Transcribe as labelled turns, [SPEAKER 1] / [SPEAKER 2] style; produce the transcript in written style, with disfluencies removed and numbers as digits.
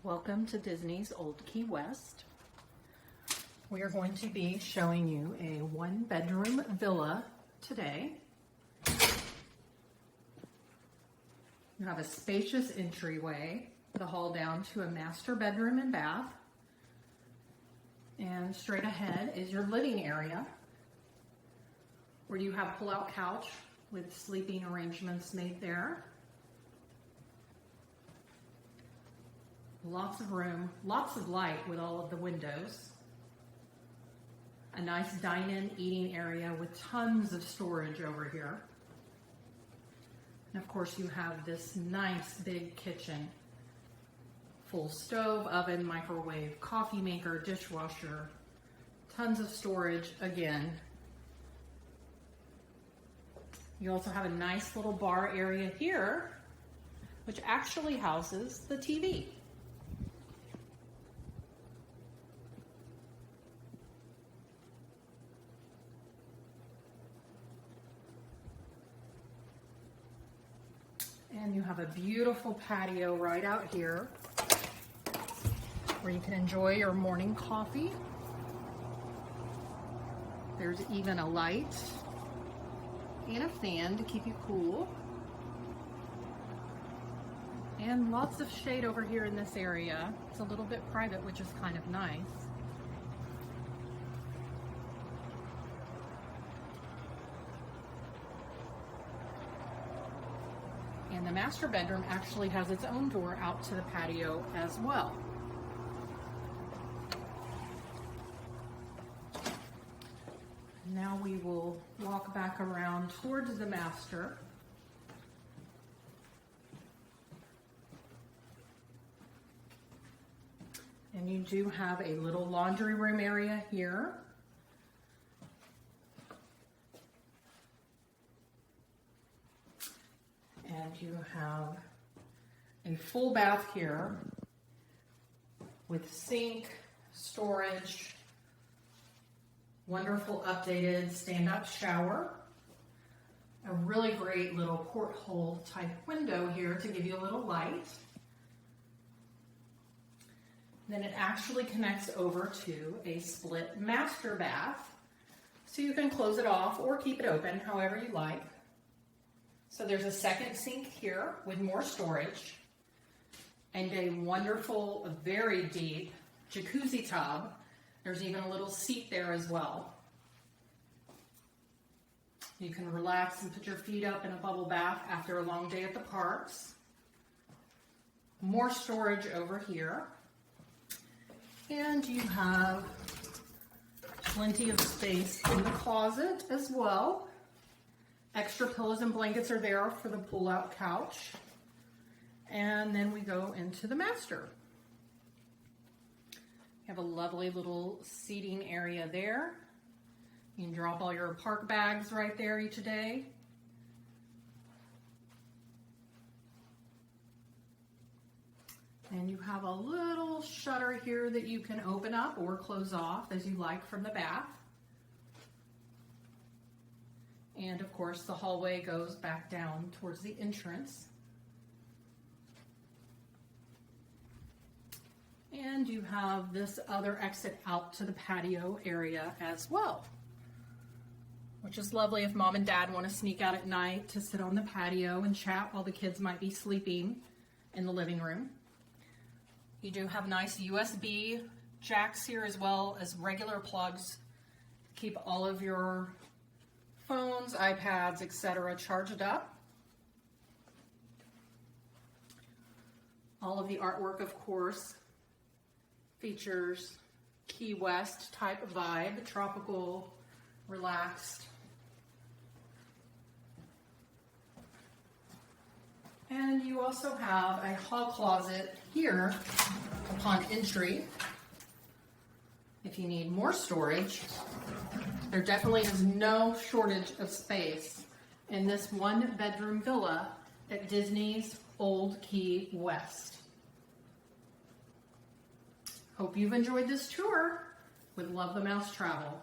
[SPEAKER 1] Welcome to Disney's Old Key West. We are going to be showing you a one-bedroom villa today. You have a spacious entryway, the hall down to a master bedroom and bath. And straight ahead is your living area, where you have a pull-out couch with sleeping arrangements made there. Lots of room, lots of light with all of the windows. A nice dine-in eating area with tons of storage over here. And of course you have this nice big kitchen. Full stove, oven, microwave, coffee maker, dishwasher. Tons of storage again. You also have a nice little bar area here, which actually houses the TV. And you have a beautiful patio right out here where you can enjoy your morning coffee. There's even a light and a fan to keep you cool. And lots of shade over here in this area. It's a little bit private, which is kind of nice. And the master bedroom actually has its own door out to the patio as well. Now we will walk back around towards the master. And you do have a little laundry room area here. And you have a full bath here with sink, storage, wonderful updated stand-up shower, a really great little porthole type window here to give you a little light. Then it actually connects over to a split master bath, so you can close it off or keep it open however you like. So there's a second sink here with more storage and a wonderful, very deep jacuzzi tub. There's even a little seat there as well. You can relax and put your feet up in a bubble bath after a long day at the parks. More storage over here. And you have plenty of space in the closet as well. Extra pillows and blankets are there for the pull-out couch. And then we go into the master. You have a lovely little seating area there. You can drop all your park bags right there each day. And you have a little shutter here that you can open up or close off as you like from the bath. And of course the hallway goes back down towards the entrance. And you have this other exit out to the patio area as well, which is lovely if mom and dad want to sneak out at night to sit on the patio and chat while the kids might be sleeping in the living room. You do have nice USB jacks here as well as regular plugs. Keep all of your phones, iPads, etc. charged up. All of the artwork, of course, features Key West type vibe, tropical, relaxed. And you also have a hall closet here upon entry. If you need more storage, there definitely is no shortage of space in this one-bedroom villa at Disney's Old Key West. Hope you've enjoyed this tour with Love the Mouse Travel.